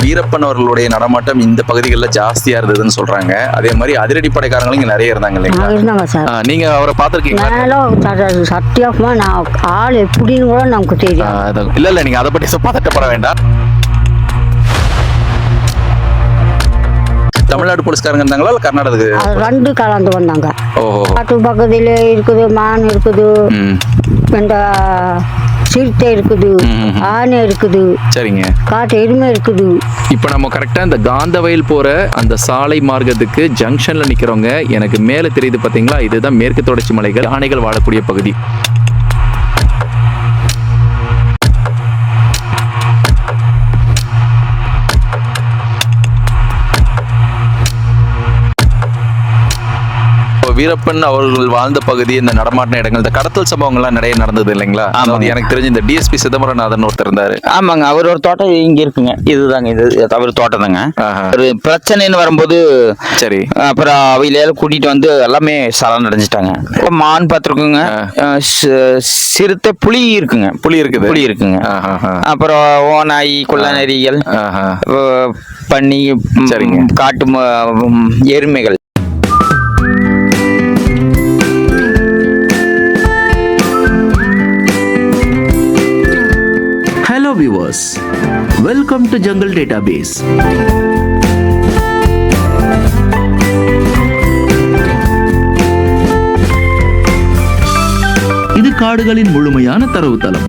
வீரப்பன் அவர்களுடைய நடமாட்டம் இந்த பகுதிகளில் ஜாஸ்தியா இருந்ததுன்னு சொல்றாங்க. அதே மாதிரி அதிரடிப்படைக்காரங்களும் இங்க நிறைய இருந்தாங்க இல்லைங்களா? இருந்தாங்க சார். நீங்க அவரை பார்த்திருக்கீங்களா? சத்தியமா நான் ஆள் எப்படின்னு கூட நமக்கு தெரியும். இல்ல நீங்க அதை பற்றி பதட்டப்பட வேண்டாம். தமிழ்நாடு போலீஸ்காரங்க இருந்தாங்களா இல்ல கர்நாடகத்துக்கு? ரெண்டு கலந்து வந்தாங்க. காட்டு பக்கத்துல இருக்குது, மான் இருக்குது, இந்த சிறுத்தை இருக்குது, ஆனை இருக்குது, சரிங்க, காட்டு எருமை இருக்குது. இப்போ நம்ம கரெக்டா இந்த காந்தவயல் போற அந்த சாலை மார்க்கத்துக்கு ஜங்ஷன்ல நிக்கிறவங்க. எனக்கு மேல தெரியுது பாத்தீங்களா, இதுதான் மேற்கு தொடர்ச்சி மலைகள், ஆனைகள் வாழக்கூடிய பகுதி. வீரப்பன் அவர்கள் வாழ்ந்த பகுதி, இந்த நடமாட்ட இடங்கள், இந்த கடத்தல் சம்பவங்கள்லாம் நிறைய நடந்தது இல்லைங்களா? எனக்கு தெரிஞ்சு இந்த டிஎஸ்பி சிதம்பரநாதன் ஒருத்தர் இருந்தாரு. ஆமாங்க, அவர் ஒரு தோட்டம் இங்க இருக்குங்க. இதுதாங்க, இது அவர் தோட்டம் தாங்க. ஒரு பிரச்சனைன்னு வரும்போது சரி, அப்புறம் அவையில கூட்டிட்டு வந்து எல்லாமே சரண் அடைஞ்சிட்டாங்க. மான் பார்த்துருக்குங்க, சிறுத்தை, புலி இருக்குங்க. புலி இருக்குங்க. அப்புறம் ஓநாய், குள்ளநரிகள், பன்னி, சரிங்க, காட்டு எருமைகள். Hello viewers, welcome to Jungle Database. இது காடுகளின் முழுமையான தரவுத்தளம்.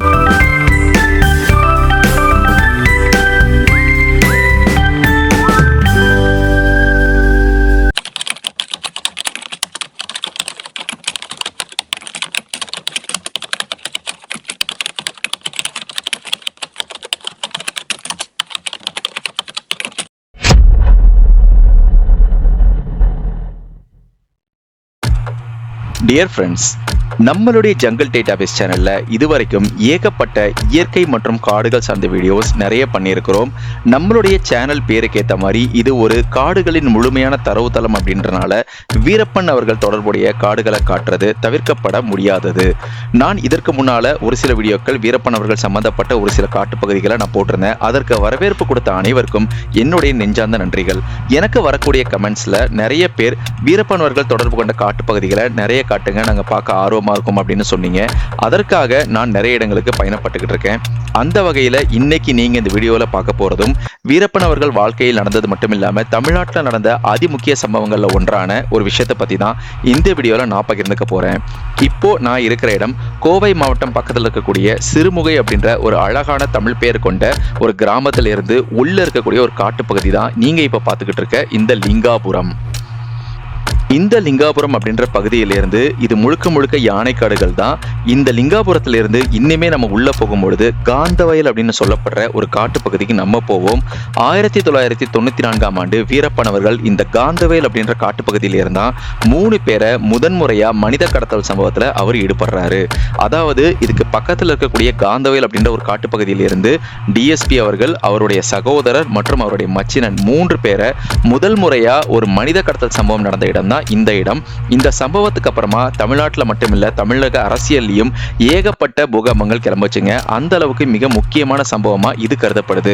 டியர் ஃப்ரெண்ட்ஸ், நம்மளுடைய ஜங்கல் டேட்டாபேஸ் சேனல்ல இதுவரைக்கும் ஏகப்பட்ட இயற்கை மற்றும் காடுகள் சார்ந்த வீடியோஸ் நிறைய பண்ணியிருக்கிறோம். நம்மளுடைய சேனல் பேருக்கு ஏற்ற மாதிரி இது ஒரு காடுகளின் முழுமையான தரவுத்தளம் அப்படின்றனால வீரப்பன் அவர்கள் தொடர்புடைய காடுகளை காட்டுறது தவிர்க்கப்பட முடியாதது. நான் இதற்கு முன்னால ஒரு சில வீடியோக்கள் வீரப்பன் அவர்கள் சம்பந்தப்பட்ட ஒரு சில காட்டு பகுதிகளை நான் போட்டிருந்தேன். அதற்கு வரவேற்பு கொடுத்த அனைவருக்கும் என்னுடைய நெஞ்சார்ந்த நன்றிகள். எனக்கு வரக்கூடிய கமெண்ட்ஸ்ல நிறைய பேர் வீரப்பன் அவர்கள் தொடர்பு கொண்ட காட்டு பகுதிகளை நிறைய காட்டுங்க, நாங்கள் பார்க்க ஆர்வமா இருக்கும் அப்படின்னு சொன்னீங்க. அதற்காக நான் நிறைய இடங்களுக்கு பயணப்பட்டுக்கிட்டு இருக்கேன். அந்த வகையில் இன்னைக்கு நீங்க இந்த வீடியோவில் பார்க்க போறதும் வீரப்பன் அவர்கள் வாழ்க்கையில் நடந்தது மட்டும் இல்லாம தமிழ்நாட்டில் நடந்த அதிமுக்கிய சம்பவங்கள்ல ஒன்றான ஒரு விஷயத்தை பத்தி தான் இந்த வீடியோவில் நான் பகிர்ந்துக்க போறேன். இப்போ நான் இருக்கிற இடம் கோவை மாவட்டம் பக்கத்தில் இருக்கக்கூடிய சிறுமுகை அப்படின்ற ஒரு அழகான தமிழ் பெயர் கொண்ட ஒரு கிராமத்துல இருந்து உள்ள இருக்கக்கூடிய ஒரு காட்டு பகுதி தான் நீங்க இப்ப பார்த்துக்கிட்டு இருக்க இந்த லிங்காபுரம். இந்த லிங்காபுரம் அப்படின்ற பகுதியிலிருந்து இது முழுக்க முழுக்க யானைக்காடுகள் தான். இந்த லிங்காபுரத்திலிருந்து இன்னுமே நம்ம உள்ள போகும்பொழுது காந்தவயல் அப்படின்னு சொல்லப்படுற ஒரு காட்டு பகுதிக்கு நம்ம போவோம். 1994ஆம் ஆண்டு வீரப்பன் அவர்கள் இந்த காந்தவயல் அப்படின்ற காட்டு பகுதியில இருந்தா 3 பேரை முதன்முறையா மனித கடத்தல் சம்பவத்துல அவர் ஈடுபடுறாரு. அதாவது இதுக்கு பக்கத்துல இருக்கக்கூடிய காந்தவயல் அப்படின்ற ஒரு காட்டு பகுதியிலிருந்து டிஎஸ்பி அவர்கள், அவருடைய சகோதரர் மற்றும் அவருடைய மச்சினன் 3 பேரை முதல் முறையா ஒரு மனித கடத்தல் சம்பவம் நடந்த இடம் தான் இந்த இடம். இந்த சம்பவத்துக்கு அப்புறமா தமிழ்நாட்டில் மட்டுமில்ல தமிழக அரசியல்லையும் ஏகப்பட்ட பூகம்பங்கள் கிளம்புச்சுங்க. அந்த அளவுக்கு மிக முக்கியமான சம்பவமா இது கருதப்படுது.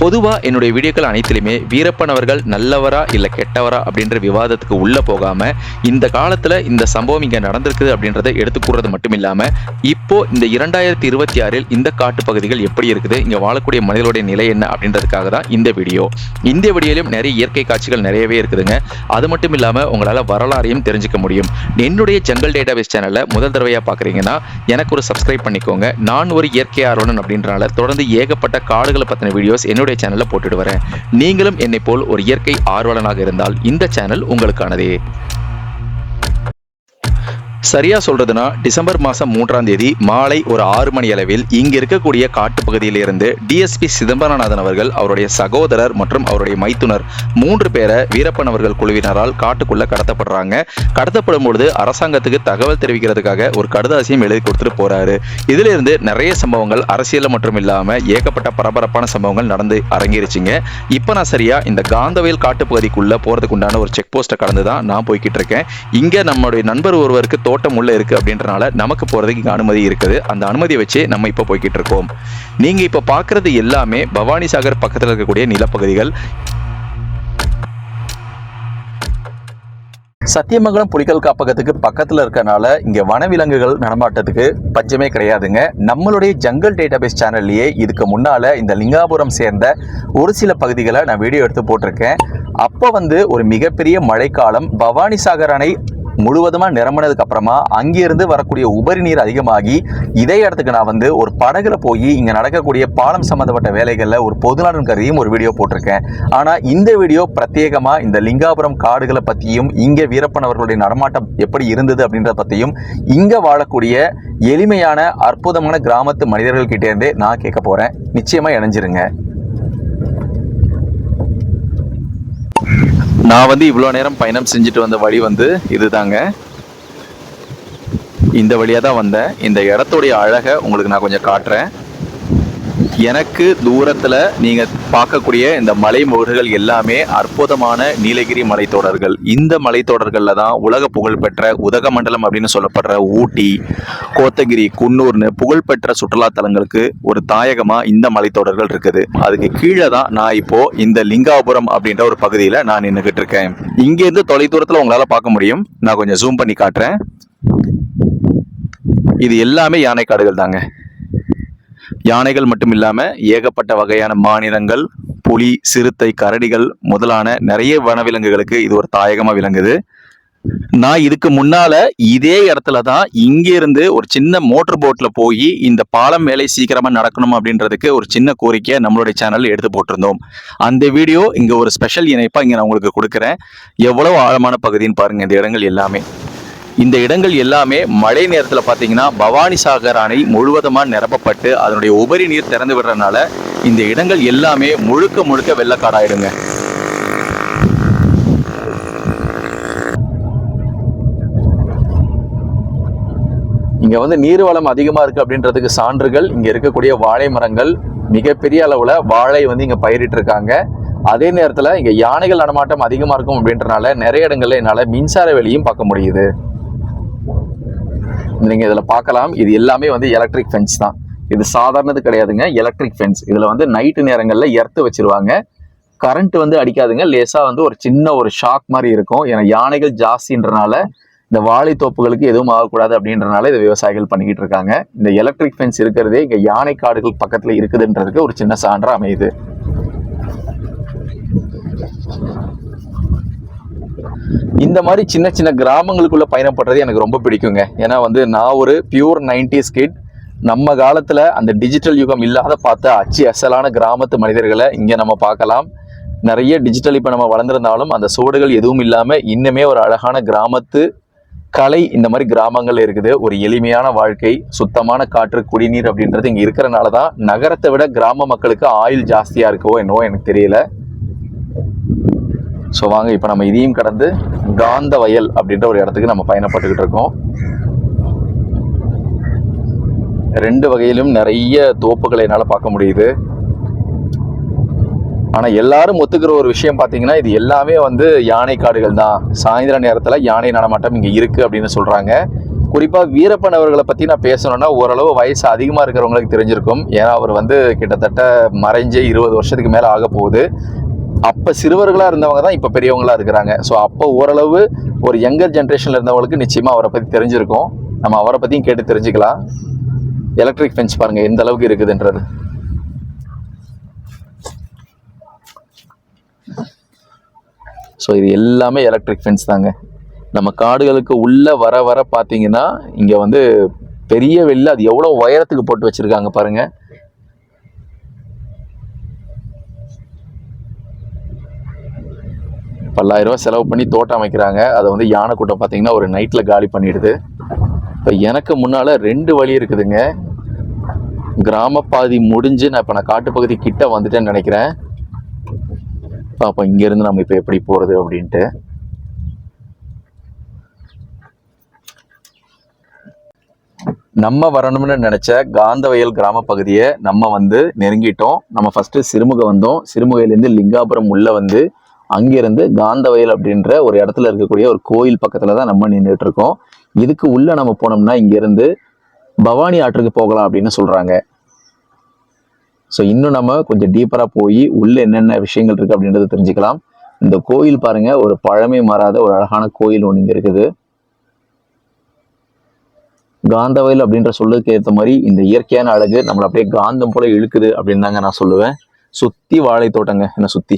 பொதுவா என்னுடைய வீடியோக்கள் அனைத்திலுமே வீரப்பன் அவர்கள் நல்லவரா இல்ல கெட்டவரா அப்படின்ற விவாதத்துக்கு உள்ள போகாம இந்த காலத்துல இந்த சம்பவம் இங்க நடந்திருக்குது அப்படின்றத எடுத்து கூறுறது மட்டும் இல்லாம இப்போ இந்த 2026 இந்த காட்டு பகுதிகள் எப்படி இருக்குது, இங்க வாழக்கூடிய மனிதர்களுடைய நிலை என்ன அப்படின்றதுக்காக தான் இந்த வீடியோ. இந்த வீடியோலையும் நிறைய இயற்கை காட்சிகள் நிறையவே இருக்குதுங்க. அது மட்டும் இல்லாம உங்களால வரலாறையும் தெரிஞ்சுக்க முடியும். என்னுடைய ஜங்கல் டேட்டாபேஸ் சேனலை முதல் தடவையா பாக்குறீங்கன்னா எனக்கு ஒரு சப்ஸ்கிரைப் பண்ணிக்கோங்க. நான் ஒரு இயற்கை ஆர்வலன் அப்படின்றனால தொடர்ந்து ஏகப்பட்ட காடுகளை பத்தின வீடியோஸ் என்னுடைய சேனல்ல போட்டுட்டு வரேன். நீங்களும் என்னை போல் ஒரு இயற்கை ஆர்வலனாக இருந்தால் இந்த சேனல் உங்களுக்கானதே. சரியா சொல்றதுன்னா டிசம்பர் மாசம் 3ஆம் தேதி மாலை ஒரு 6 மணி அளவில் இங்க இருக்கக்கூடிய காட்டு பகுதியிலிருந்து டிஎஸ்பி சிதம்பரநாதன் அவர்கள், அவருடைய சகோதரர் மற்றும் அவருடைய மைத்துனர் 3 பேரை வீரப்பன் அவர்கள் குழுவினரால் காட்டுக்குள்ள கடத்தப்படுறாங்க. கடத்தப்படும் பொழுது அரசாங்கத்துக்கு தகவல் தெரிவிக்கிறதுக்காக ஒரு கடுதாசியம் எழுதி கொடுத்துட்டு போறாரு. இதுல இருந்து நிறைய சம்பவங்கள் அரசியல் மற்றும் இல்லாம ஏகப்பட்ட பரபரப்பான சம்பவங்கள் நடந்து அரங்கேறிச்சுங்க. இப்ப நான் சரியா இந்த காந்தவயல் காட்டு பகுதிக்குள்ள போறதுக்கு உண்டான ஒரு செக் போஸ்ட்டை கடந்துதான் நான் போய்கிட்டு இருக்கேன். இங்க நம்மளுடைய நண்பர் ஒருவருக்கு தோட்டம் உள்ள இருக்கு அப்படின்றனால நமக்கு போறதுக்கு இங்க அனுமதி இருக்குது. அந்த அனுமதியை வச்சு நம்ம இப்போ போய்கிட்டு இருக்கோம். நீங்க இப்ப பாக்குறது எல்லாமே பவானி சாகர் பக்கத்துல இருக்கக்கூடிய நிலப்பகுதிகள். சத்தியமங்கலம் புலிகள் காப்பகத்துக்கு பக்கத்துல இருக்கனால இங்க வனவிலங்குகள் நடமாட்டத்துக்கு பஞ்சமே கிடையாதுங்க. நம்மளுடைய ஜங்கல் டேட்டாபேஸ் சேனல்லையே இதுக்கு முன்னால இந்த லிங்காபுரம் சேர்ந்த ஒரு சில பகுதிகளை நான் வீடியோ எடுத்து போட்டிருக்கேன். அப்போ ஒரு மிகப்பெரிய மழைக்காலம், பவானி சாகர் அணை முழுவதுமா நிரம்பினதுக்கு அப்புறமா அங்கிருந்து வரக்கூடிய உபரி நீர் அதிகமாகி இதே இடத்துக்கு நான் ஒரு படகுல போய் இங்க நடக்கக்கூடிய பாலம் சம்பந்தப்பட்ட வேலைகள்ல ஒரு பொதுநலன் கருதியும் ஒரு வீடியோ போட்டிருக்கேன். ஆனா இந்த வீடியோ பிரத்யேகமா இந்த லிங்காபுரம் காடுகளை பத்தியும் இங்க வீரப்பன் அவர்களுடைய நடமாட்டம் எப்படி இருந்தது அப்படின்றத பத்தியும் இங்க வாழக்கூடிய எளிமையான அற்புதமான கிராமத்து மனிதர்கள் கிட்டே இருந்தே நான் கேட்க போறேன். நிச்சயமா இணைஞ்சிருங்க. நான் இவ்வளோ நேரம் பயணம் செஞ்சுட்டு வந்த வழி இதுதாங்க. இந்த வழியாக தான் வந்தேன். இந்த இடத்துடைய அழகை உங்களுக்கு நான் கொஞ்சம் காட்டுறேன். எனக்கு தூரத்தில் நீங்கள் பார்க்கக்கூடிய இந்த மலை முகடுகள் எல்லாமே அற்புதமான நீலகிரி மலைத்தொடர்கள். இந்த மலைத்தொடர்களில் தான் உலக புகழ்பெற்ற உதகமண்டலம் அப்படின்னு சொல்லப்படுற ஊட்டி, கோத்தகிரி, குன்னூர்னு புகழ்பெற்ற சுற்றுலா தலங்களுக்கு ஒரு தாயகமாக இந்த மலைத்தொடர்கள் இருக்குது. அதுக்கு கீழே தான் நான் இப்போ இந்த லிங்காபுரம் அப்படின்ற ஒரு பகுதியில் நான் நின்றுக்கிட்டு இருக்கேன். இங்கேருந்து தொலைதூரத்தில் உங்களால் பார்க்க முடியும். நான் கொஞ்சம் ஜூம் பண்ணி காட்டுறேன். இது எல்லாமே யானை காடுகள் தாங்க. யானைகள் மட்டும் இல்லாம ஏகப்பட்ட வகையான மானினங்கள், புலி, சிறுத்தை, கரடிகள் முதலான நிறைய வனவிலங்குகளுக்கு இது ஒரு தாயகமா விளங்குது. நான் இதுக்கு முன்னால இதே இடத்துல தான் இங்கிருந்து ஒரு சின்ன மோட்டர் போட்ல போய் இந்த பாலம் வேலை சீக்கிரமா நடக்கணும் அப்படின்றதுக்கு ஒரு சின்ன கோரிக்கையை நம்மளுடைய சேனல்ல எடுத்து போட்டிருந்தோம். அந்த வீடியோ இங்க ஒரு ஸ்பெஷல் இணைப்பா இங்க நான் உங்களுக்கு கொடுக்குறேன். எவ்வளவு ஆழமான பகுதின்னு பாருங்க. இந்த இடங்கள் எல்லாமே இந்த இடங்கள் எல்லாமே மழை நேரத்தில் பார்த்தீங்கன்னா பவானி சாகர் அணை முழுவதுமாக நிரப்பப்பட்டு அதனுடைய உபரி நீர் திறந்து விடுறதுனால இந்த இடங்கள் எல்லாமே முழுக்க முழுக்க வெள்ளக்காடாயிடுங்க. இங்க நீர்வளம் அதிகமா இருக்கு அப்படின்றதுக்கு சான்றுகள் இங்க இருக்கக்கூடிய வாழை மரங்கள். மிகப்பெரிய அளவுல வாழை இங்க பயிரிட்டு இருக்காங்க. அதே நேரத்துல இங்க யானைகள் நடமாட்டம் அதிகமா இருக்கும் அப்படின்றனால நிறைய இடங்கள்ல என்னால மின்சார வேலியும் பார்க்க முடியுது. நீங்க இதுல பார்க்கலாம். இது எல்லாமே எலக்ட்ரிக் ஃபென்ஸ் தான். இது சாதாரணது கிடையாதுங்க, எலக்ட்ரிக் ஃபென்ஸ். இதுல நைட்டு நேரங்கள்ல எர்த்து வச்சிருவாங்க. கரண்ட் அடிக்காதுங்க. லேசா ஒரு சின்ன ஒரு ஷாக் மாதிரி இருக்கும். ஏன்னா யானைகள் ஜாஸ்தின்றனால இந்த வாழை தோப்புகளுக்கு எதுவும் ஆகக்கூடாது அப்படின்றனால இதை விவசாயிகள் பண்ணிக்கிட்டு இருக்காங்க. இந்த எலக்ட்ரிக் ஃபென்ஸ் இருக்கிறதே இங்க யானை காடுகள் பக்கத்துல இருக்குதுன்றதுக்கு ஒரு சின்ன சான்றா அமையுது. இந்த மாதிரி சின்ன சின்ன கிராமங்களுக்குள்ள பயணம் பண்றது எனக்கு ரொம்ப பிடிக்குங்க. ஏன்னா நான் ஒரு பியூர் 90s கிட். நம்ம காலத்துல அந்த டிஜிட்டல் யுகம் இல்லாத பார்த்த அச்சு அசலான கிராமத்து மனிதர்களை இங்க நம்ம பார்க்கலாம். நிறைய டிஜிட்டல் இப்ப நம்ம வளர்ந்திருந்தாலும் அந்த சூடுகள் எதுவும் இல்லாம இன்னுமே ஒரு அழகான கிராமத்து கலை இந்த மாதிரி கிராமங்கள்ல இருக்குது. ஒரு எளிமையான வாழ்க்கை, சுத்தமான காற்று, குடிநீர் அப்படின்றது இங்க இருக்கிறனாலதான் நகரத்தை விட கிராம மக்களுக்கு ஆயுள் ஜாஸ்தியா இருக்கோ என்னவோ எனக்கு தெரியல. ஸோ வாங்க இப்போ நம்ம இதையும் கடந்து காந்த வயல் அப்படின்ற ஒரு இடத்துக்கு நம்ம பயணப்பட்டுக்கிட்டு இருக்கோம். ரெண்டு வகையிலும் நிறைய தோப்புகளை என்னால் பார்க்க முடியுது. ஆனால் எல்லாரும் ஒத்துக்கிற ஒரு விஷயம் பார்த்தீங்கன்னா இது எல்லாமே யானை காடுகள் தான். சாயந்தர நேரத்தில் யானை நடமாட்டம் இங்கே இருக்குது அப்படின்னு சொல்கிறாங்க. குறிப்பாக வீரப்பன் அவர்களை பற்றி நான் பேசணும்னா ஓரளவு வயசு அதிகமாக இருக்கிறவங்களுக்கு தெரிஞ்சிருக்கும். ஏன்னா அவர் கிட்டத்தட்ட மறைஞ்சே 20 வருஷத்துக்கு மேலே ஆக போகுது. அப்போ சிறுவர்களாக இருந்தவங்க தான் இப்போ பெரியவங்களா இருக்கிறாங்க. ஸோ அப்போ ஓரளவு ஒரு யங்கர் ஜென்ரேஷனில் இருந்தவங்களுக்கு நிச்சயமாக அவரை பற்றி தெரிஞ்சிருக்கும். நம்ம அவரை பற்றியும் கேட்டு தெரிஞ்சுக்கலாம். எலக்ட்ரிக் ஃபென்ஸ் பாருங்கள் எந்த அளவுக்கு இருக்குதுன்றது. ஸோ இது எல்லாமே எலக்ட்ரிக் ஃபென்ஸ் தாங்க. நம்ம காடுகளுக்கு உள்ளே வர வர பார்த்தீங்கன்னா இங்கே பெரிய வெளில அது எவ்வளோ உயரத்துக்கு போட்டு வச்சுருக்காங்க பாருங்கள். $10,000 செலவு பண்ணி தோட்டம் அமைக்கிறாங்க. அதை யானை கூட்டம் பார்த்தீங்கன்னா ஒரு நைட்டில் காலி பண்ணிடுது. இப்போ எனக்கு முன்னால் 2 வழி இருக்குதுங்க. கிராம பாதி முடிஞ்சு நான் இப்போ காட்டுப்பகுதி கிட்ட வந்துட்டேன்னு நினைக்கிறேன். அப்போ இங்கேருந்து நம்ம இப்போ எப்படி போகிறது அப்படின்ட்டு. நம்ம வரணும்னு நினைச்ச காந்தவயல் கிராம பகுதியை நம்ம நெருங்கிட்டோம். நம்ம ஃபர்ஸ்ட் சிறுமுகை வந்தோம். சிறுமுகையிலேருந்து லிங்காபுரம் உள்ள அங்கிருந்து காந்தவயல் அப்படின்ற ஒரு இடத்துல இருக்கக்கூடிய ஒரு கோயில் பக்கத்துல தான் நம்ம நின்றுட்டு இருக்கோம். இதுக்கு உள்ள நம்ம போனோம்னா இங்க இருந்து பவானி ஆற்றுக்கு போகலாம் அப்படின்னு சொல்றாங்க. ஸோ இன்னும் நம்ம கொஞ்சம் டீப்பரா போய் உள்ள என்னென்ன விஷயங்கள் இருக்கு அப்படின்றத தெரிஞ்சுக்கலாம். இந்த கோயில் பாருங்க, ஒரு பழமை மாறாத ஒரு அழகான கோயில் ஒன்று இங்க இருக்குது. காந்தவயல் அப்படின்ற சொல்லுக்கு ஏற்ற மாதிரி இந்த இயற்கையான அழகு நம்மளை அப்படியே காந்தம் போல இழுக்குது அப்படின்னு தாங்க நான் சொல்லுவேன். சுத்தி வாழை தோட்டங்க, என்ன சுத்தி.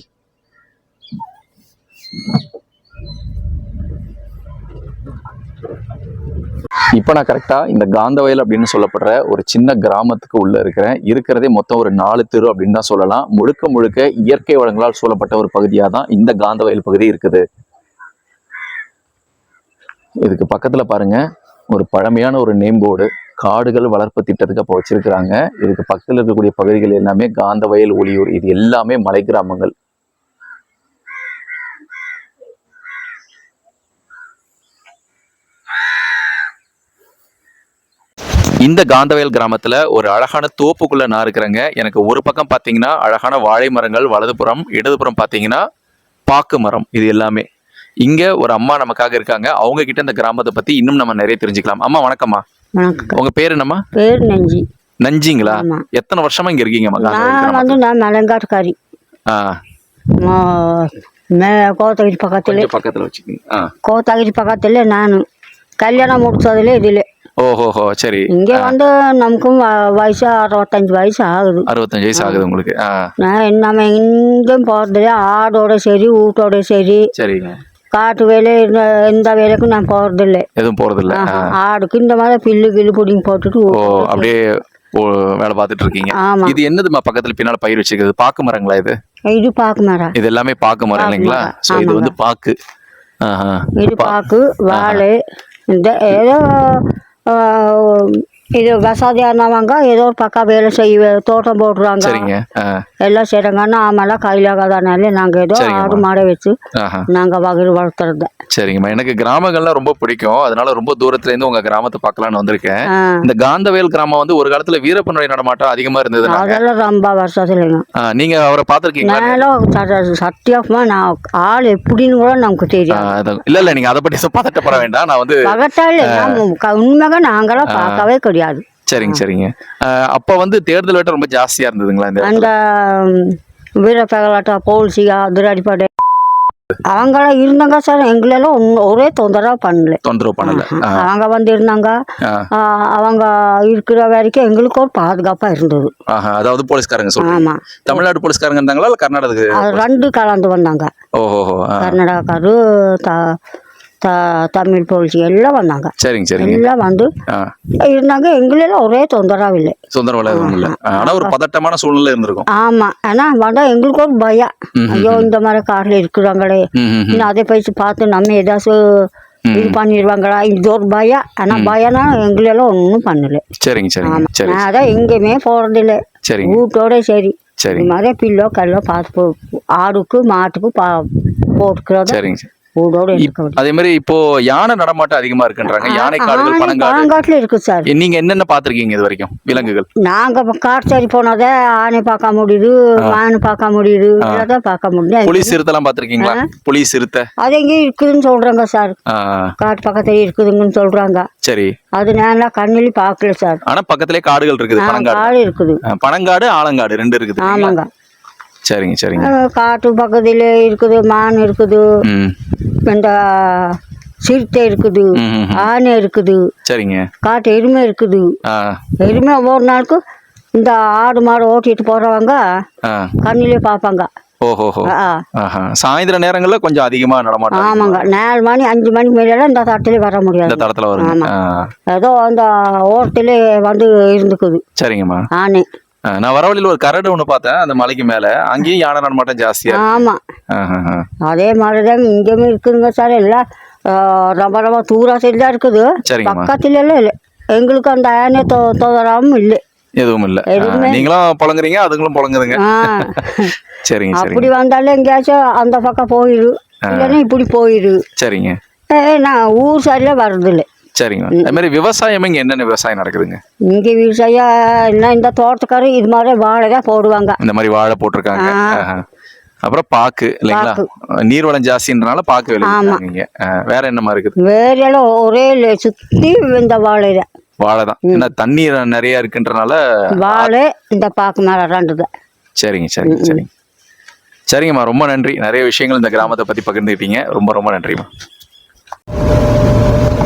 இப்போ நான் கரெக்டா இந்த காந்தவயல் அப்படின்னு சொல்லப்படுற ஒரு சின்ன கிராமத்துக்கு உள்ள இருக்கிறதே மொத்தம் ஒரு 4 தெரு அப்படின்னு தான் சொல்லலாம். முழுக்க முழுக்க இயற்கை வளங்களால் சூழப்பட்ட ஒரு பகுதியா தான் இந்த காந்தவயல் பகுதி இருக்குது. இதுக்கு பக்கத்துல பாருங்க ஒரு பழமையான ஒரு நேம் போர்டு, காடுகள் வளர்ப்பு திட்டத்துக்கு அப்போ வச்சிருக்கிறாங்க. இதுக்கு பக்கத்தில் இருக்கக்கூடிய பகுதிகள் எல்லாமே காந்தவயல், ஒளியூர், இது எல்லாமே மலை கிராமங்கள். இந்த காந்தவயல் கிராமத்துல ஒரு அழகான தோப்புக்குள்ள நான் இருக்கிறேங்க. எனக்கு ஒரு பக்கம் பாத்தீங்கன்னா அழகான வாழை மரங்கள், வலதுபுறம் இடதுபுறம் பாத்தீங்கன்னா பாக்கு மரம். இது எல்லாமே இங்க ஒரு அம்மா நமக்காக இருக்காங்க. அவங்க கிட்ட இந்த கிராமத்தை பத்தி இன்னும் நம்ம நிறைய தெரிஞ்சுக்கலாம். அம்மா வணக்கம்மா. உங்க பேர் என்னம்மா? பேர் நஞ்சி. நஞ்சிங்களா? எத்தனை வருஷமா இங்க இருக்கீங்கம்மா? நான் மலங்காட்டுக்காரி. கோத்தகிரி பக்கத்துல வச்சுக்கீங்க. கோத்தகிரி பக்கத்துல நான் கல்யாணம் முடிச்சதுல இதுல. ஓஹோஹோ, சரி. இங்க வந்து நமக்கும் வயசு 65 வயசு ஆகுது. 65 வயசு ஆகுது உங்களுக்கு? நான் நம்ம எங்கேயும் போறதில்ல. ஆடோட சரி, வீட்டோட சரி. சரிங்க. காட்டு வேலை எந்த வேலைக்கும் நான் போறதில்ல. எதுவும் போறதில்ல. ஆடுக்கு இந்த மாதிரி பில்லு கில்லு புடிங்கி போட்டுட்டு அப்படியே வேலை பார்த்துட்டு இருக்கீங்க. இது என்னதுமா பக்கத்துல பின்னால பயிர் வச்சிருக்குது? பாக்கு மரங்களா இது? இது பாக்கு மரம். இது எல்லாமே பாக்கு மரம் இல்லைங்களா? சோ இது வந்து பாக்கு. இது பாக்கு, வாழை, இந்த ஏதோ இது வசதியானவங்க ஏதோ ஒரு பக்கம் வேலை செய்ய தோட்டம் போடுறாங்க. எல்லாம் செய்யறாங்க. நாமெல்லாம் கையிலாகாதனால நாங்க ஏதோ ஆடு மாடை வச்சு நாங்க வகை வளர்த்துறது. சரிங்கம்மா. எனக்கு கிராமங்கள்லாம் ரொம்ப பிடிக்கும். அதனால ரொம்ப தூரத்துல இருந்து உங்க கிராமத்தை பார்க்கலாம்னு வந்திருக்கேன். இந்த காந்தவயல் கிராமம் வந்து ஒரு காலத்துல வீரப்பனுடைய நடமாட்டம் அதிகமா இருந்தது. அதெல்லாம் ரொம்ப வருஷத்துலங்க. நீங்க அவரை பாத்திருக்கீங்களா? சத்தியமா நான் ஆள் எப்படின்னு கூட நமக்கு தெரியும். இல்ல நீங்க அதை பத்தி பதட்டப்பட வேண்டாம். நான் வந்து உண்மையாக நாங்களாம் பார்க்கவே கிடையாது. சரிங்க. அப்ப வந்து தேர்தல் வேட்டம் ரொம்ப ஜாஸ்தியா இருந்ததுங்களா? அந்த வீரப்பகலாட்டம், போலீஸியா, அதிரடிப்படை அவங்களாம் இருந்தாங்க சார். எங்களெல்லாம் ஒரே தொந்தரவு பண்ணல. அவங்க வந்து இருந்தாங்க. அவங்க இருக்கிற வரைக்கும் எங்களுக்கு ஒரு பாதுகாப்பா இருந்தது. அதாவது போலீஸ்காரங்க சொல்றாங்க. ஆமா. தமிழ்நாடு போலீஸ்காரங்க இருந்தாங்களா இல்ல கர்நாடக? ரெண்டு கலந்து வந்தாங்க. ஓஹோ. கர்நாடகாரு, தமிழ் போலீஸ் எல்லாம் வந்தாங்க. சரிங்க. எல்லாம் வந்து இருந்தாங்க. எங்களெல்லாம் ஒரே தொந்தரவு இல்லை. ஆனா ஒரு பதட்டமான சூழ்நிலை இருந்திருக்கும். ஆமா. ஆனா வந்தா எங்களுக்கு ஒரு பயம். ஐயோ இந்த மாதிரி கார்ல இருக்கிறாங்களே, இன்னும் அதை போயிட்டு பார்த்து நம்ம ஏதாச்சும் இது பண்ணிடுவாங்களா, இது ஒரு பயம். ஆனா பயம்னா எங்களெல்லாம் ஒன்றும் பண்ணல. சரிங்க. நான் அதான் எங்கேயுமே போறதில்லை. வீட்டோட சரி. இந்த மாதிரி பில்லோ கல்லோ பார்த்து ஆடுக்கு மாட்டுக்கு போட்டுக்கிறோம். சரிங்க. அதே மாதிரி இப்போ யானை நடமாட்டம் அதிகமா இருக்குன்றாங்க. யானை காடுகள் பனங்காட்டுல இருக்கு சார். நீங்க என்னென்ன பாத்திருக்கீங்க இது வரைக்கும் விலங்குகள்? நாங்க காட்டு சரி போனத ஆனை பார்க்க முடியுது, மான் பார்க்க முடியுது, இதெல்லாம் பார்க்க முடியும். புலி சிறுத்தை எல்லாம் பாத்திருக்கீங்களா? புலி சிறுத்தை அது எங்க இருக்குதுன்னு சொல்றாங்க சார். காட்டு பக்கத்துல இருக்குதுங்கன்னு சொல்றாங்க. சரி. அது நான் கண்ணிலி பாக்கல சார். ஆனா பக்கத்திலே காடுகள் இருக்குது. காடு இருக்குது. பனங்காடு, ஆலங்காடு ரெண்டு இருக்குது. ஆமாங்க. சரிங்க. காட்டு பக்கத்துல இருக்குது, மான் இருக்குது, இந்த சிறுத்தை இருக்குது, ஆனை இருக்குது. சரிங்க. காட்டு எருமை இருக்குது. எருமை ஒவ்வொரு நாளுக்கு இந்த ஆடு மாடு ஓட்டிட்டு போறவங்க கண்ணிலே பாப்பாங்க. ஓஹோ. சாயந்தர நேரங்கள்ல கொஞ்சம் அதிகமா நடமாட்டம். ஆமாங்க. 4 மணி 5 மணிக்கு மேல இந்த தடத்துல வர முடியாது. இந்த தடத்துல வரும். ஏதோ அந்த ஓரத்திலே வந்து இருந்துக்குது. சரிங்கம்மா. ஆனை. நான் வர வழியில் ஒரு கரடு ஒண்ணு பார்த்தேன் அந்த மலைக்கு மேல. அங்கேயும் யானை நடமாட்டம் ஜாஸ்தியா. ஆமா. அதே மாதிரிதான் இங்கேயுமே இருக்குதுங்க சார். எல்லாம் ரொம்ப தூரத்தில் தான் இருக்குது. பக்கத்துல எல்லாம் இல்லை. எங்களுக்கு அந்த ஆனை தொந்தரவும் இல்லை. எதுவும் இல்ல. நீங்களும் புழங்குறீங்க, அதுங்களும் புழங்குதுங்க. சரிங்க. அப்படி வந்தாலும் எங்கேயாச்சும் அந்த பக்கம் போயிரு, இல்லைன்னா இப்படி போயிரு. சரிங்க. நான் ஊர் சைட்ல வர்றதில்லை. சரிங்க. அது மாதிரி விவசாயம் இங்க என்னென்ன விவசாயம் நடக்குதுங்க? இங்க விவசாயம் என்ன, இந்த தோட்டக்காரர் இது மாதிரி வாழை தான் போடுவாங்க. இந்த மாதிரி வாழை போட்டிருக்காங்க. அப்புறம் பாக்கு இல்லைங்களா? நீர்வளம் ஜாஸ்தின்றனால பாக்கு விளைவிக்கிறீங்க. வேற என்னமா இருக்குது? வேற எல்லாம் ஒரே சுத்தி இந்த வாழை வாழைதான். ஏன்னா தண்ணீர் நிறைய இருக்குன்றனால வாழை இந்த பாக்கு மேல ரெண்டு. சரிங்க சரிங்க சரிங்க சரிங்கம்மா, ரொம்ப நன்றி. நிறைய விஷயங்கள் இந்த கிராமத்தை பத்தி பகிர்ந்துக்கிட்டீங்க. ரொம்ப ரொம்ப நன்றிம்மா.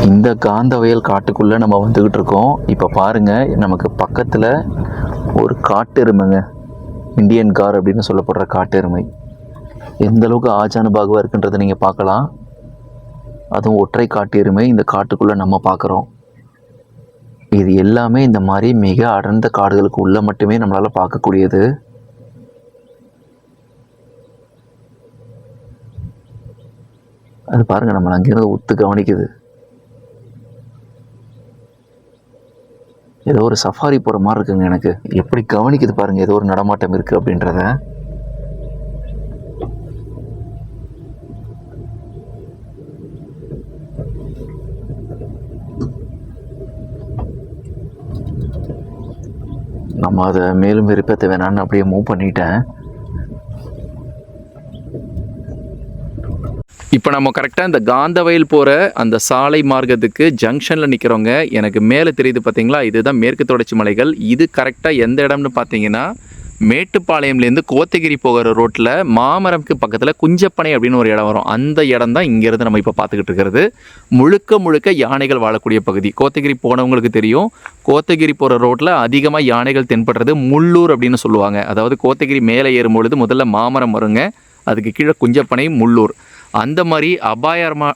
இந்த காந்தவயல் காட்டுக்குள்ள நம்ம வந்துகிட்டு இருக்கோம். இப்போ பாருங்க, நமக்கு பக்கத்துல ஒரு காட்டெருமைங்க, இந்தியன் கார் அப்படின்னு சொல்லப்படுற காட்டெருமை எந்த அளவுக்கு ஆஜானுபாகுவா இருக்குன்றதை நீங்க பார்க்கலாம். அதுவும் ஒற்றை காட்டு எருமை இந்த காட்டுக்குள்ள நம்ம பார்க்குறோம். இது எல்லாமே இந்த மாதிரி மிக அடர்ந்த காடுகளுக்கு உள்ள மட்டுமே நம்மளால பார்க்கக்கூடியது. அது பாருங்க, நம்மளை அங்கிருந்து உத்து கவனிக்குது. ஏதோ ஒரு சஃபாரி போகிற மாதிரி இருக்குங்க. எனக்கு எப்படி கவனிக்குது பாருங்க, ஏதோ ஒரு நடமாட்டம் இருக்குது அப்படின்றத. நம்ம அதை மேலும் விருப்பத்தை வேணான்னு அப்படியே மூவ் பண்ணிட்டேன். இப்போ நம்ம கரெக்டாக இந்த காந்தவயல் போகிற அந்த சாலை மார்க்கத்துக்கு ஜங்ஷனில் நிற்கிறவங்க. எனக்கு மேலே தெரியுது பார்த்தீங்களா, இதுதான் மேற்கு தொடர்ச்சி மலைகள். இது கரெக்டாக எந்த இடம்னு பார்த்தீங்கன்னா, மேட்டுப்பாளையம்லேருந்து கோத்தகிரி போகிற ரோட்டில் மாமரம்க்கு பக்கத்தில் குஞ்சப்பனை அப்படின்னு ஒரு இடம் வரும். அந்த இடம் தான் இங்கேருந்து நம்ம இப்போ பார்த்துக்கிட்டு இருக்கிறது. முழுக்க முழுக்க யானைகள் வாழக்கூடிய பகுதி. கோத்தகிரி போனவங்களுக்கு தெரியும், கோத்தகிரி போகிற ரோட்டில் அதிகமாக யானைகள் தென்படுறது முள்ளூர் அப்படின்னு சொல்லுவாங்க. அதாவது கோத்தகிரி மேலே ஏறும்பொழுது முதல்ல மாமரம் வருங்க, அதுக்கு கீழே குஞ்சப்பனை, முள்ளூர். அந்த மாதிரி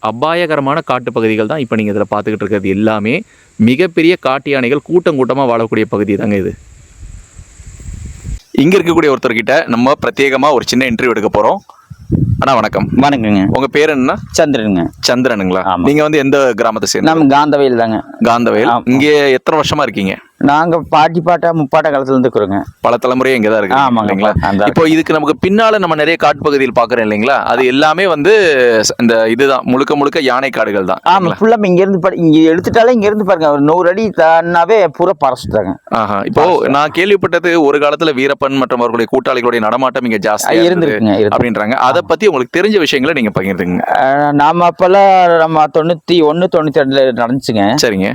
அபாயகரமான காட்டு பகுதிகள் தான் இப்போ நீங்கள் இதில் பார்த்துக்கிட்டு இருக்கிறது எல்லாமே. மிகப்பெரிய காட்டு யானைகள் கூட்டம் கூட்டமாக வாழக்கூடிய பகுதி தாங்க இது. இங்கே இருக்கக்கூடிய ஒருத்தர்கிட்ட நம்ம பிரத்யேகமாக ஒரு சின்ன இன்டர்வியூ எடுக்க போகிறோம். அண்ணா வணக்கம். வணக்கங்க. உங்கள் பேர் என்ன? சந்திரனுங்க. சந்திரனுங்களா? நீங்கள் வந்து எந்த கிராமத்தை சேர்ந்து? நம்ம காந்தவயல் தாங்க. காந்தவயல். இங்கே எத்தனை வருஷமா இருக்கீங்க? நாங்கள் பாட்டா முப்பாட்ட காலத்துலேருந்து இருக்கிறோங்க. பல தலைமுறையே இங்கே தான் இருக்கு. ஆமாங்களா? இப்போ இதுக்கு நமக்கு பின்னால நம்ம நிறைய காட்டு பகுதியில் பார்க்குறோம் இல்லைங்களா? அது எல்லாமே வந்து இந்த இதுதான் முழுக்க முழுக்க யானை காடுகள் தான். ஆமாம், ஃபுல்லாக இங்கேருந்து இங்கே எடுத்துட்டாலே இங்கேருந்து பாருங்க, ஒரு 100 அடி தானாவே பூரா பறச்சுட்டாங்க. இப்போ நான் கேள்விப்பட்டது ஒரு காலத்தில் வீரப்பன் மற்றும் அவர்களுடைய கூட்டாளிகளுடைய நடமாட்டம் இங்கே ஜாஸ்தியாக இருந்துருக்குங்க அப்படின்றாங்க. அதை பற்றி உங்களுக்கு தெரிஞ்ச விஷயங்களை நீங்கள் பகிர்ந்துங்க. நாம அப்போல்லாம் நம்ம 91, 92 நடந்துச்சுங்க. சரிங்க.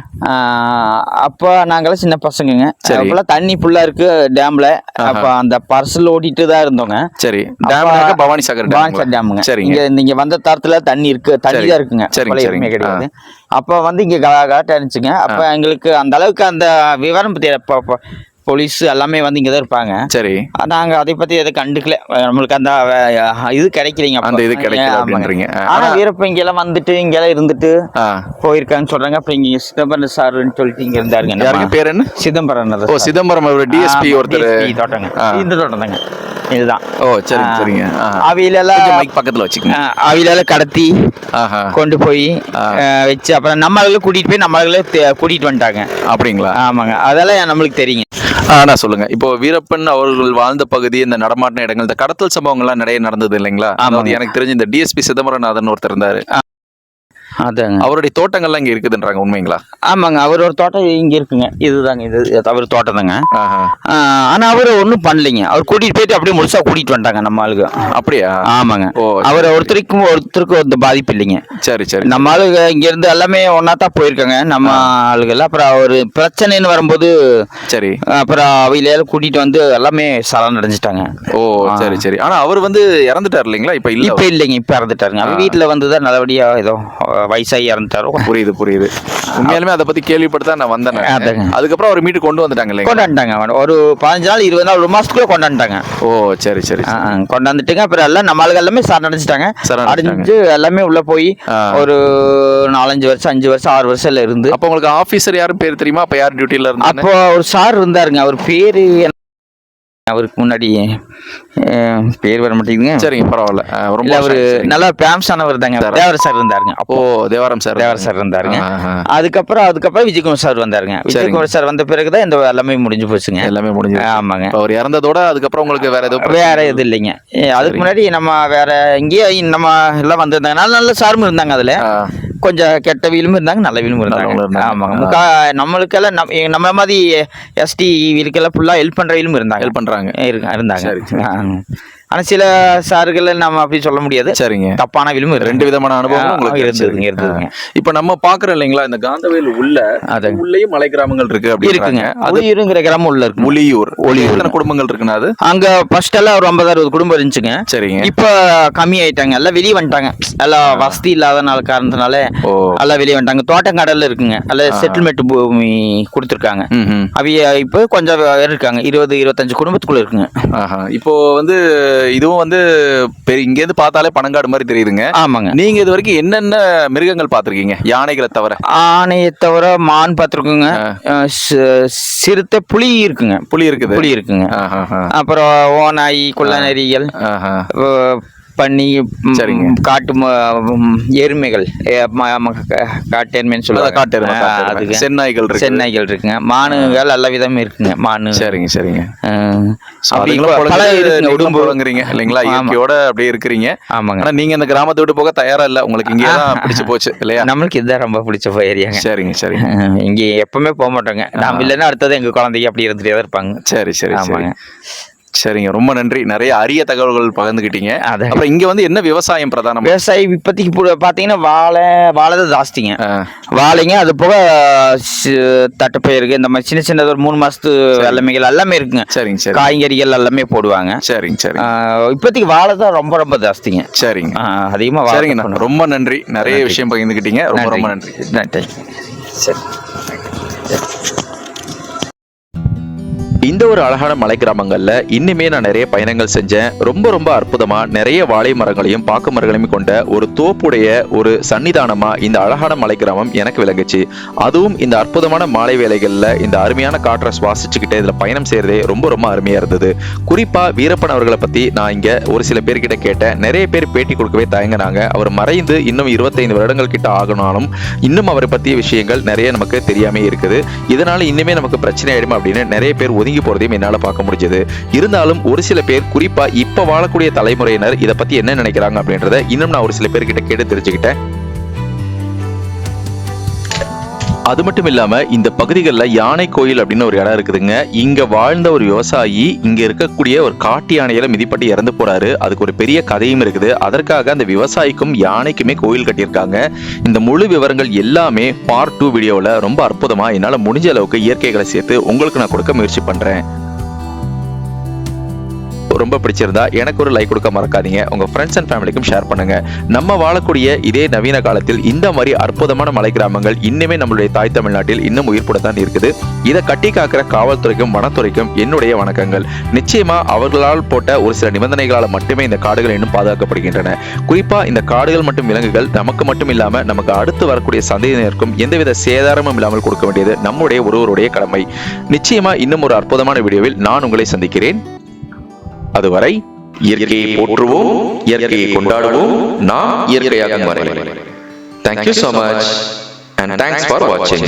அப்போ நாங்களாம் சின்ன பசங்க. அப்பெல்லாம் தண்ணி ஃபுல்லா இருக்கு டேம்ல. அப்ப அந்த பர்சல் ஓடிட்டு தான் இருந்தோங்க. சரி. பவானி சாகர் டேமுங்க. இங்க நீங்க வந்த தரத்துல தண்ணி இருக்கு, தண்ணி தான் இருக்குங்க, கிடையாது. அப்ப வந்து இங்க கரெக்டா இருந்துச்சுங்க. அப்ப எங்களுக்கு அந்த அளவுக்கு அந்த விவரம் பத்தி போலீஸ் எல்லாமே வந்து இங்கே தான் இருப்பாங்க. சரி. நாங்கள் அதை பற்றி எதை கண்டுக்கல, நம்மளுக்கு அந்த இது கிடைக்கலைங்க, அந்த இது கிடைக்கல. ஆனால் வீரப்ப இங்கெல்லாம் வந்துட்டு இங்கெல்லாம் இருந்துட்டு போயிருக்கான்னு சொல்கிறாங்க. அப்புறம் இங்கே சிதம்பரம் சாருன்னு சொல்லிட்டு இங்கே இருந்தாருங்க. யாருக்கு பேர் என்ன? சிதம்பரம். ஓ, சிதம்பரம் டிஎஸ்பி ஒருத்தர். தோட்டங்க, இந்த தோட்டம் தாங்க இதுதான். ஓ சரி சரிங்க. அவையிலெல்லாம் பக்கத்தில் வச்சுக்கோங்க. அவையிலெல்லாம் கடத்தி கொண்டு போய் வச்சு அப்புறம் நம்மளே கூட்டிகிட்டு போய் நம்மளே கூட்டிகிட்டு வந்துட்டாங்க. அப்படிங்களா? ஆமாங்க, அதெல்லாம் நம்மளுக்கு தெரியுங்க. நான் சொல்லுங்க, இப்போ வீரப்பன் அவர்கள் வாழ்ந்த பகுதி, இந்த நடமாட்ட இடங்கள், இந்த கடத்தல் சம்பவங்கள்லாம் நிறைய நடந்தது இல்லைங்களா? எனக்கு தெரிஞ்சு இந்த டிஎஸ்பி சிதம்பரநாதன் ஒருத்தர் இருந்தாரு. அதாங்க, அவருடைய தோட்டங்கள்லாம் இங்க இருக்குதுன்றாங்க, உண்மைங்களா? ஆமாங்க, அவர் ஒரு தோட்டம் இங்க இருக்குங்க. இதுதாங்க, இது அவர் தோட்டம் தாங்க. ஆனா அவரு ஒன்றும் பண்ணலைங்க. அவர் கூட்டிட்டு போயிட்டு அப்படியே முழுசா கூட்டிட்டு வந்துட்டாங்க நம்ம ஆளுங்க. அப்படியா? ஆமாங்க. அவர் ஒருத்தருக்கும் இந்த பாதிப்பு இல்லைங்க. சரி சரி. நம்ம ஆளுங்க இங்க இருந்து எல்லாமே ஒன்னா தான் போயிருக்காங்க நம்ம ஆளுகள். அப்புறம் ஒரு பிரச்சனைன்னு வரும்போது சரி, அப்புறம் அவையில கூட்டிட்டு வந்து எல்லாமே சரண் அடைஞ்சிட்டாங்க. ஓ சரி சரி. ஆனா அவர் வந்து இறந்துட்டார் இல்லைங்களா? இப்ப இல்லைங்க, இப்ப இறந்துட்டாருங்க. அவர் வீட்டுல வந்துதான் நல்லபடியா ஏதோ வயசாகி இறந்துட்டாரோ. புரியுது புரியுது. உண்மையாலுமே அதை பத்தி கேள்விப்பட்டு நான் வந்தேன். அதுக்கப்புறம் அவர் மீட்டு கொண்டு வந்துட்டாங்க இல்லைங்க? கொண்டாண்டாங்க. ஒரு 15 நாள் 20 நாள் 1 மாசத்துக்குள்ள கொண்டாண்டாங்க. ஓ சரி சரி. கொண்டாந்துட்டுங்க. அப்புறம் எல்லாம் நம்ம ஆளுங்க எல்லாமே அடைஞ்சிட்டாங்க. அடைஞ்சு எல்லாமே உள்ள போய் ஒரு 4-5 வருஷம் 5 வருஷம் 6 வருஷம் இருந்து. அப்போ உங்களுக்கு ஆபீசர் யாரும் பேர் தெரியுமா? அப்ப யார் டியூட்டில இருந்தா? அப்போ ஒரு சார் இருந்தாருங்க. அவர் பேரு அவருக்கு முன்னாடி பேர் வர மாட்டேங்குதுங்க. சரிங்க, பரவாயில்ல. ரொம்ப அவரு நல்லா ஃபேமஸ் ஆனவர் தாங்க. தேவர சார் இருந்தாருங்க. அப்போ தேவாரம் சார் இருந்தாருங்க. அதுக்கப்புறம் விஜயகுமார் சார் வந்தாருங்க. விஜயகுமார் சார் வந்த பிறகுதான் இந்த எல்லாமே முடிஞ்சு போச்சுங்க. எல்லாமே முடிஞ்சு. ஆமாங்க. அவர் இறந்ததோட அதுக்கப்புறம் உங்களுக்கு வேற எதுவும் இல்லைங்க. அதுக்கு முன்னாடி நம்ம வேற எங்கேயே நம்ம எல்லாம் வந்திருந்தாங்க. நல்ல சாரும் இருந்தாங்க. அதுல கொஞ்சம் கெட்ட வீலும் இருந்தாங்க, நல்ல வீலும் இருந்தாங்க. ஆமாங்க. நம்மளுக்கெல்லாம் நம்ம மாதிரி எஸ்டி வீலுக்கெல்லாம் ஃபுல்லா ஹெல்ப் பண்ற வீலும் இருந்தாங்க. இருந்தாங்க. ஆனா சில சார்கள் நம்ம அப்படி சொல்ல முடியாது. சரிங்க. தப்பான விலும் 2 விதமான அனுபவம் உங்களுக்கு இருந்ததுங்க. இப்ப நம்ம பாக்குறோம் இல்லைங்களா, இந்த காந்தவேல் உள்ளேயும் மலை கிராமங்கள் இருக்கு அப்படி இருக்குங்க. ஒளியூருங்கிற கிராமம் உள்ள இருக்கு. ஒளியூர் எத்தனை குடும்பங்கள் இருக்குன்னா அது? அங்க ஃபர்ஸ்ட் எல்லாம் ஒரு 50-60 குடும்பம் இருந்துச்சுங்க. சரிங்க. இப்ப கம்மி ஆயிட்டாங்க, எல்லாம் வெளியே வந்துட்டாங்க. எல்லாம் வசதி இல்லாத காரணத்தினால எல்லாம் வெளியே வந்துட்டாங்க. தோட்டங்காடல்ல இருக்குங்க, எல்லாம் செட்டில்மெண்ட் பூமி கொடுத்துருக்காங்க. அவைய இப்போ கொஞ்சம் இருக்காங்க, 20-25 குடும்பத்துக்குள்ள இருக்குங்க. இப்போ வந்து இதுவும் வந்து இங்க இருந்து பார்த்தாலே பனங்காடு மாதிரி தெரியுதுங்க. ஆமாங்க. நீங்க இது வரைக்கும் என்னென்ன மிருகங்கள் பாத்திருக்கீங்க? யானைகளை தவிர? ஆனையை தவிர மான் பாத்துருக்குங்க, சிறுத்தை, புலி இருக்குங்க. புலி இருக்குங்க. அப்புறம் ஓநாய், குள்ளநரிகள், பண்ணி, காட்டு எருமைகள், காட்டு எருமைன்னு சொல்லுவாங்க. செந்நாய்கள் இருக்குங்க. மானுகள் எல்லா விதமும் இருக்குங்க. மானு. சரிங்க. பல இருக்குங்க. இல்லைங்களா, இயற்கையோட அப்படியே இருக்கிறீங்க. ஆமாங்க. ஆனா நீங்க இந்த கிராமத்தை விட்டு போக தயாரா இல்ல, உங்களுக்கு இங்கே தான் பிடிச்சு போச்சு இல்லையா? நம்மளுக்கு இதுதான் ரொம்ப பிடிச்ச ஏரியாங்க. சரிங்க. இங்க எப்பவுமே போக மாட்டோங்க. நாம இல்லைன்னா அடுத்தது எங்க குழந்தைக்கு அப்படி இருந்துட்டே தான் இருப்பாங்க. சரி. ஆமாங்க. சரிங்க, ரொம்ப நன்றி. நிறைய அரிய தகவல்கள் பகிர்ந்துக்கிட்டீங்க. அப்புறம் இங்க வந்து என்ன விவசாயம் பிரதானம்? விவசாயம் இப்போதைக்கு பாத்தீங்கன்னா வாழை தான் ஜாஸ்திங்க. வாழைங்க, அது போக தட்டைப்பயிருக்கு, இந்த மாதிரி சின்ன ஒரு 3 மாசத்து வெள்ளமைகள் எல்லாமே இருக்குங்க. சரிங்க. காய்கறிகள் எல்லாமே போடுவாங்க. சரிங்க. இப்போதைக்கு வாழை தான் ரொம்ப ஜாஸ்திங்க. சரிங்க. அதிகமா. சரிங்க, ரொம்ப நன்றி. நிறைய விஷயம் பகிர்ந்துக்கிட்டீங்க. ரொம்ப நன்றி. சரி. இந்த ஒரு அழகான மலை கிராமங்கள்ல இன்னுமே நான் நிறைய பயணங்கள் செஞ்சேன். ரொம்ப அற்புதமா நிறைய வாழை மரங்களையும் பாக்கு மரங்களையும் கொண்ட ஒரு தோப்புடைய ஒரு சன்னிதானமா இந்த அழகான மலை கிராமம் எனக்கு விளங்குச்சு. அதுவும் இந்த அற்புதமான மாலை வேளைகள்ல இந்த அருமையான காற்றை சுவாசிச்சுக்கிட்டு இதுல பயணம் செய்யறதே ரொம்ப அருமையா இருந்தது. குறிப்பா வீரப்பன் அவர்களை பத்தி நான் இங்க ஒரு சில பேர்கிட்ட கேட்டேன். நிறைய பேர் பேட்டி கொடுக்கவே தயங்கினாங்க. அவர் மறைந்து இன்னும் 25 வருடங்கள் கிட்ட ஆகணும்னாலும் இன்னும் அவரை பற்றிய விஷயங்கள் நிறைய நமக்கு தெரியாம இருக்குது. இதனால இன்னுமே நமக்கு பிரச்சனை ஆயிடும் அப்படின்னு நிறைய பேர் ஒதுங்கி போறதையும் என்னால பார்க்க முடிஞ்சது. இருந்தாலும் ஒரு சில பேர், குறிப்பா இப்ப வாழக்கூடிய தலைமுறையினர் இதை பத்தி என்ன நினைக்கிறாங்க அப்படின்றத இன்னும் நான் ஒரு சில பேர்கிட்ட கேட்டு தெரிஞ்சுக்கிட்டேன். அது மட்டும் இல்லாம இந்த பகுதிகளில் யானை கோயில் அப்படின்னு ஒரு இடம் இருக்குதுங்க. இங்க வாழ்ந்த ஒரு விவசாயி இங்க இருக்கக்கூடிய ஒரு காட்டு யானையில மிதிப்பட்டு இறந்து போறாரு. அதுக்கு ஒரு பெரிய கதையும் இருக்குது. அதற்காக அந்த விவசாயிக்கும் யானைக்குமே கோயில் கட்டியிருக்காங்க. இந்த முழு விவரங்கள் எல்லாமே பார்ட் 2 வீடியோவில் ரொம்ப அற்புதமா என்னால முடிஞ்ச அளவுக்கு இயற்கைகளை சேர்த்து உங்களுக்கு நான் கொடுக்க முயற்சி பண்றேன். ரொம்ப பிடிச்சிருந்தா எனக்கு ஒரு லைக் கொடுக்க மறக்காதீங்க. உங்க ஃப்ரெண்ட்ஸ் அண்ட் ஃபேமிலிக்கும் ஷேர் பண்ணுங்க. நம்ம வாழக்கூடிய இதே நவீன காலத்தில் இந்த மாதிரி அற்புதமான மலை கிராமங்கள் இன்னுமே நம்மளுடைய தாய் தமிழ்நாட்டில் இன்னும் உயிர்ப்புடன் இருக்குது. இதை கட்டி காக்கிற காவல்துறைக்கும் வனத்துறைக்கும் என்னுடைய வணக்கங்கள். நிச்சயமா அவர்களால் போட்ட ஒரு சில நிபந்தனைகளால் மட்டுமே இந்த காடுகள் இன்னும் பாதுகாக்கப்படுகின்றன. குறிப்பா இந்த காடுகள் மற்றும் விலங்குகள் நமக்கு மட்டும் இல்லாம நமக்கு அடுத்து வரக்கூடிய சந்ததியினருக்கும் எந்தவித சேதாரமும் இல்லாமல் கொடுக்க வேண்டியது நம்முடைய ஒருவருடைய கடமை. நிச்சயமா இன்னும் ஒரு அற்புதமான வீடியோவில் நான் உங்களை சந்திக்கிறேன். அதுவரை இயற்கையை போற்றுவோம், இயற்கையை கொண்டாடுவோம். நாம் இயற்கையாக வரை. Thank you so much and thanks for watching.